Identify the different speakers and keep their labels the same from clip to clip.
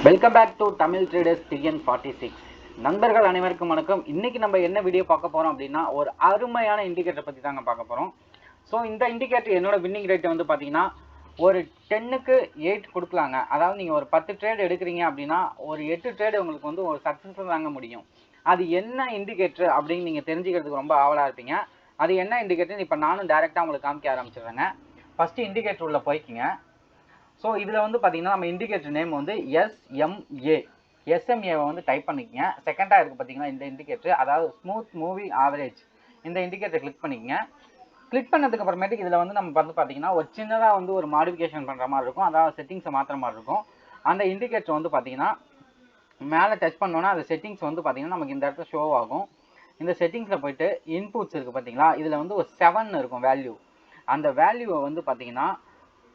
Speaker 1: Welcome back to Tamil traders TN46. நண்பர்கள் அனைவருக்கும் வணக்கம். இன்னைக்கு நம்ம என்ன வீடியோ பார்க்க போறோம் அப்படின்னா, ஒரு அருமையான இண்டிகேட்டர் பத்தி தாங்க பார்க்க போறோம். ஸோ இந்த இண்டிகேட்டர் என்னோட வின்னிங் ரேட் வந்து பார்த்தீங்கன்னா ஒரு 10க்கு 8 கொடுக்கலாங்க. அதாவது நீங்கள் ஒரு 10 ட்ரேட் எடுக்கிறீங்க அப்படின்னா ஒரு 8 ட்ரேடு உங்களுக்கு வந்து ஒரு சக்ஸஸ் தாங்க முடியும். அது என்ன இண்டிகேட்டர் அப்படின்னு நீங்கள் தெரிஞ்சுக்கிறதுக்கு ரொம்ப ஆவலாக இருப்பீங்க. அது என்ன இண்டிகேட்டர் இப்போ நானும் டைரெக்டாக உங்களுக்கு காமிக்க ஆரம்பிச்சிடுறேங்க. ஃபஸ்ட்டு இண்டிகேட்டர் உள்ள போய்க்கிங்க. ஸோ இதில் வந்து பார்த்தீங்கன்னா நம்ம இண்டிகேட்டர் நேம் வந்து எஸ்எம்ஏவை வந்து டைப் பண்ணிக்கங்க. செகண்டாக இருக்குது பார்த்தீங்கன்னா இந்த இண்டிகேட்டர், அதாவது ஸ்மூத் மூவிங் ஆவரேஜ். இந்த இண்டிகேட்டர் கிளிக் பண்ணிக்கங்க. கிளிக் பண்ணதுக்கு அப்புறமேட்டுக்கு இதில் வந்து நம்ம வந்து பார்த்தீங்கன்னா ஒரு சின்னதாக வந்து ஒரு மாடிஃபிகேஷன் பண்ணுற மாதிரி இருக்கும், அதாவது செட்டிங்ஸை மாற்றுற மாதிரி இருக்கும். அந்த இண்டிகேட்டர் வந்து பார்த்தீங்கன்னா மேலே டச் பண்ணோன்னா அந்த செட்டிங்ஸ் வந்து பார்த்தீங்கன்னா நமக்கு இந்த இடத்துல ஷோ ஆகும். இந்த செட்டிங்ஸில் போயிட்டு இன்புட்ஸ் இருக்குது பார்த்தீங்களா, இதில் வந்து ஒரு 7 இருக்கும் வேல்யூ. அந்த வேல்யூவை வந்து பார்த்தீங்கன்னா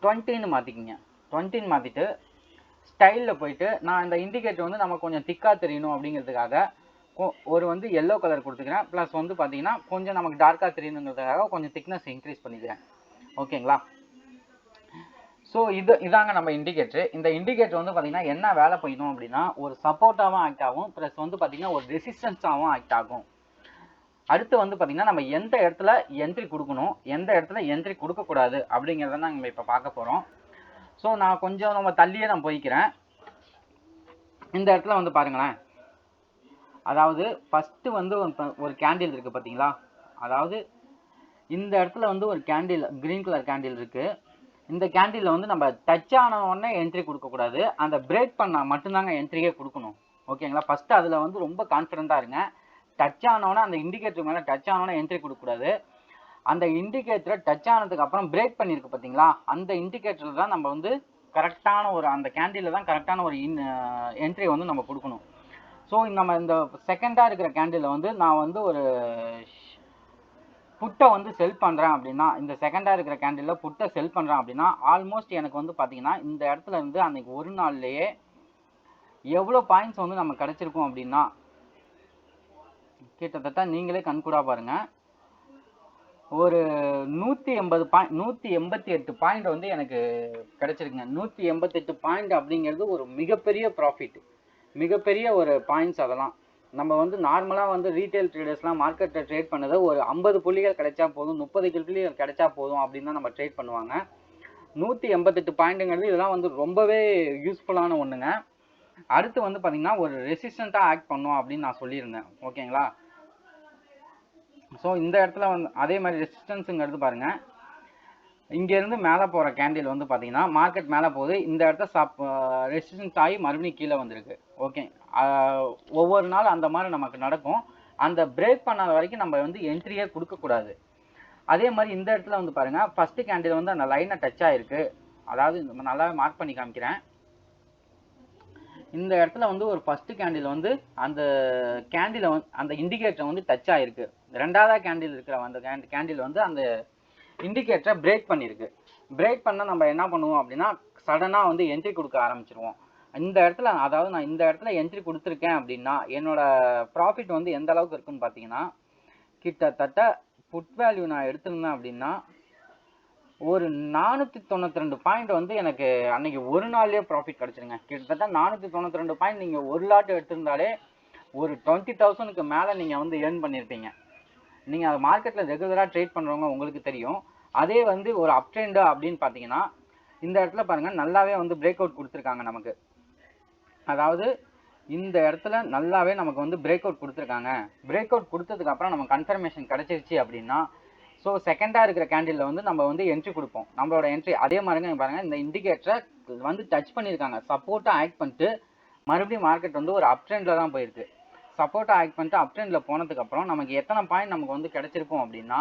Speaker 1: 20ன்னு மாற்றிக்கிங்க. 20ன்னு மாற்றிட்டு ஸ்டைலில் போயிட்டு நான் இந்த இண்டிகேட்டர் வந்து நமக்கு கொஞ்சம் திக்காக தெரியணும் அப்படிங்கிறதுக்காக ஒரு வந்து எல்லோ கலர் கொடுத்துக்கிறேன். ப்ளஸ் வந்து பார்த்தீங்கன்னா கொஞ்சம் நமக்கு டார்க்காக தெரியணுங்கிறதுக்காக கொஞ்சம் திக்னஸ் இன்க்ரீஸ் பண்ணிக்கிறேன். ஓகேங்களா? ஸோ இதாங்க நம்ம இண்டிகேட்டர். இந்த இண்டிகேட்டர் வந்து பார்த்தீங்கன்னா என்ன வேலை செய்யணும் அப்படின்னா ஒரு சப்போர்ட்டாகவும் ஆக்ட் ஆகும், ப்ளஸ் வந்து பார்த்தீங்கன்னா ஒரு ரெசிஸ்டன்ஸாகவும் ஆக்ட் ஆகும். அடுத்து வந்து பார்த்தீங்கன்னா நம்ம எந்த இடத்துல என்ட்ரி கொடுக்கணும், எந்த இடத்துல என்ட்ரி கொடுக்கக்கூடாது அப்படிங்கிறத நம்ம இப்போ பார்க்க போகிறோம். ஸோ நான் கொஞ்சம் நம்ம தள்ளியே நான் போய்க்கிறேன். இந்த இடத்துல வந்து பாருங்களேன், அதாவது ஃபஸ்ட்டு வந்து ஒரு கேண்டில் இருக்குது பார்த்தீங்களா, அதாவது இந்த இடத்துல வந்து ஒரு கேண்டில் க்ரீன் கலர் கேண்டில் இருக்குது. இந்த கேண்டிலில் வந்து நம்ம டச் ஆன உடனே என்ட்ரி கொடுக்கக்கூடாது, அந்த பிரேக் பண்ணால் மட்டும்தாங்க என்ட்ரியே கொடுக்கணும். ஓகேங்களா? ஃபஸ்ட்டு அதில் வந்து ரொம்ப கான்ஃபிடண்ட்டாக இருங்க. டச் ஆனோன்னா அந்த இண்டிகேட்டர் மேலே டச் ஆனோன்னா என்ட்ரி கொடுக்கக்கூடாது. அந்த இண்டிகேட்டரை டச் ஆனதுக்கு அப்புறம் பிரேக் பண்ணியிருக்கு பார்த்தீங்களா, அந்த இண்டிகேட்டர் தான் நம்ம வந்து கரெக்டான ஒரு அந்த கேண்டிலில் தான் கரெக்டான ஒரு என்ட்ரி வந்து நம்ம கொடுக்கணும். ஸோ நம்ம இந்த செகண்டாக இருக்கிற கேண்டிலில் வந்து நான் வந்து ஒரு புட்டை வந்து செல் பண்ணுறேன் அப்படின்னா, இந்த செகண்டாக இருக்கிற கேண்டிலில் புட்டை செல் பண்ணுறேன் அப்படின்னா ஆல்மோஸ்ட் எனக்கு வந்து பார்த்தீங்கன்னா இந்த இடத்துல இருந்து அன்றைக்கி ஒரு நாள்லேயே எவ்வளோ பாயிண்ட்ஸ் வந்து நம்ம கிடச்சிருக்கும் அப்படின்னா கிட்டத்தட்ட நீங்களே கண்கூடா பாருங்கள், ஒரு 188 பாயிண்ட் வந்து எனக்கு கிடைச்சிருக்குங்க. 188 பாயிண்ட் அப்படிங்கிறது ஒரு மிகப்பெரிய ப்ராஃபிட், மிகப்பெரிய ஒரு பாயிண்ட்ஸ். அதெல்லாம் நம்ம வந்து நார்மலாக வந்து ரீட்டைல் ட்ரேடர்ஸ்லாம் மார்க்கெட்டில் ட்ரேட் பண்ணதை ஒரு 50 புள்ளிகள் கிடைச்சா போதும், 30 புள்ளிகள் கிடைச்சா போதும் அப்படின்னு தான் நம்ம ட்ரேட் பண்ணுவாங்க. 188 பாயிண்ட்டுங்கிறது இதெல்லாம் வந்து ரொம்பவே யூஸ்ஃபுல்லான ஒன்றுங்க. அடுத்து வந்து பார்த்தீங்கன்னா ஒரு ரெசிஸ்டண்ட்டாக ஆக்ட் பண்ணோம் அப்படின்னு நான் சொல்லியிருந்தேன். ஓகேங்களா? ஸோ இந்த இடத்துல வந்து அதே மாதிரி ரெசிஸ்டன்ஸுங்கிறது பாருங்கள், இங்கேருந்து மேலே போகிற கேண்டில் வந்து பார்த்தீங்கன்னா மார்க்கெட் மேலே போகுது, இந்த இடத்த ரெசிஸ்டன்ஸ் ஆகி மறுபடியும் கீழே வந்திருக்கு. ஓகே, ஒவ்வொரு நாள் அந்த மாதிரி நமக்கு நடக்கும். அந்த பிரேக் பண்ணாத வரைக்கும் நம்ம வந்து என்ட்ரியே கொடுக்கக்கூடாது. அதே மாதிரி இந்த இடத்துல வந்து பாருங்கள், ஃபஸ்ட்டு கேண்டில் வந்து அந்த லைனை டச் ஆகிருக்கு, அதாவது நல்லாவே மார்க் பண்ணி காமிக்கிறேன். இந்த இடத்துல வந்து ஒரு ஃபஸ்ட்டு கேண்டில் வந்து அந்த கேண்டிலை வந்து அந்த இண்டிகேட்டரை வந்து டச் ஆகிருக்கு. ரெண்டாவதாக கேண்டில் இருக்கிற அந்த கேண்டில் வந்து அந்த இண்டிகேட்டரை பிரேக் பண்ணியிருக்கு. பிரேக் பண்ணால் நம்ம என்ன பண்ணுவோம் அப்படின்னா சடனாக வந்து என்ட்ரி கொடுக்க ஆரம்பிச்சிருவோம். இந்த இடத்துல அதாவது நான் இந்த இடத்துல என்ட்ரி கொடுத்துருக்கேன் அப்படின்னா என்னோட ப்ராஃபிட் வந்து எந்த அளவுக்கு இருக்குன்னு பார்த்தீங்கன்னா கிட்டத்தட்ட புட் வேல்யூ நான் எடுத்திருந்தேன் அப்படின்னா ஒரு 492 பாயிண்ட் வந்து எனக்கு அன்னைக்கு ஒரு நாள்லேயே ப்ராஃபிட் கிடச்சிருங்க. கிட்டத்தட்ட 492 பாயிண்ட் நீங்கள் ஒரு லாட் எடுத்திருந்தாலே ஒரு 20,000க்கு மேலே நீங்கள் வந்து ஏர்ன் பண்ணியிருப்பீங்க. நீங்கள் அது மார்க்கெட்டில் ரெகுலராக ட்ரேட் பண்ணுறவங்க உங்களுக்கு தெரியும். அதே வந்து ஒரு அப் ட்ரெண்டு அப்படின்னு பார்த்தீங்கன்னா இந்த இடத்துல பாருங்கள் நல்லாவே வந்து பிரேக் அவுட் கொடுத்துருக்காங்க நமக்கு. அதாவது இந்த இடத்துல நல்லாவே நமக்கு வந்து பிரேக் அவுட் கொடுத்துருக்காங்க. பிரேக் அவுட் கொடுத்ததுக்கப்புறம் நம்ம கன்ஃபர்மேஷன் கிடச்சிருச்சு அப்படின்னா ஸோ செகண்டாக இருக்கிற கேண்டிலில் வந்து நம்ம வந்து என்ட்ரி கொடுப்போம். நம்மளோட என்ட்ரி அதே மாதிரிங்க பாருங்கள், இந்த இண்டிகேட்டரை வந்து டச் பண்ணியிருக்காங்க, சப்போர்ட்டாக ஆக்ட் பண்ணிட்டு மறுபடியும் மார்க்கெட் வந்து ஒரு அப் ட்ரெண்டில் தான் போயிருக்கு. சப்போர்ட்டாக ஆக்ட் பண்ணிட்டு அப் ட்ரெண்டில் போனதுக்கப்புறம் நமக்கு எத்தனை பாயிண்ட் நமக்கு வந்து கிடச்சிருக்கும் அப்படின்னா,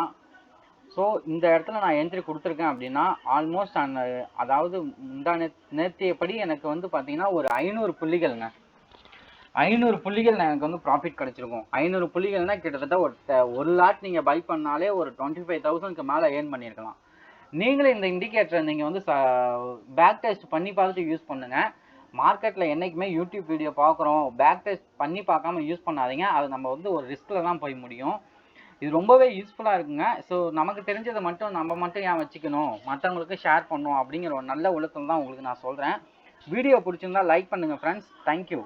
Speaker 1: ஸோ இந்த இடத்துல நான் என்ட்ரி கொடுத்துருக்கேன் அப்படின்னா ஆல்மோஸ்ட் அதாவது நேர்த்தியப்படி எனக்கு வந்து பார்த்தீங்கன்னா ஒரு 500 புள்ளிகள்ங்க. 500 புள்ளிகள் எனக்கு வந்து ப்ராஃபிட் கிடச்சிருக்கும். 500 புள்ளிகள்னா கிட்டத்தட்ட ஒரு லாட் நீங்கள் பை பண்ணாலே ஒரு 25,000க்கு மேலே ஏர்ன் பண்ணியிருக்கலாம். நீங்களும் இந்த இண்டிகேட்டரை நீங்கள் வந்து பேக் டெஸ்ட் பண்ணி பார்த்துட்டு யூஸ் பண்ணுங்கள். மார்க்கெட்டில் என்றைக்குமே யூடியூப் வீடியோ பார்க்குறோம், பேக் டெஸ்ட் பண்ணி பார்க்காம யூஸ் பண்ணாதீங்க. அது நம்ம வந்து ஒரு ரிஸ்கில் தான் போய் முடியும். இது ரொம்பவே யூஸ்ஃபுல்லாக இருக்குங்க. ஸோ நமக்கு தெரிஞ்சதை மட்டும் நம்ம மட்டும் ஏன் வச்சுக்கணும், மற்றவங்களுக்கு ஷேர் பண்ணணும் அப்படிங்கிற ஒரு நல்ல ஒழுக்கம் தான் உங்களுக்கு நான் சொல்கிறேன். வீடியோ பிடிச்சிருந்தா லைக் பண்ணுங்கள் ஃப்ரெண்ட்ஸ். தேங்க்யூ.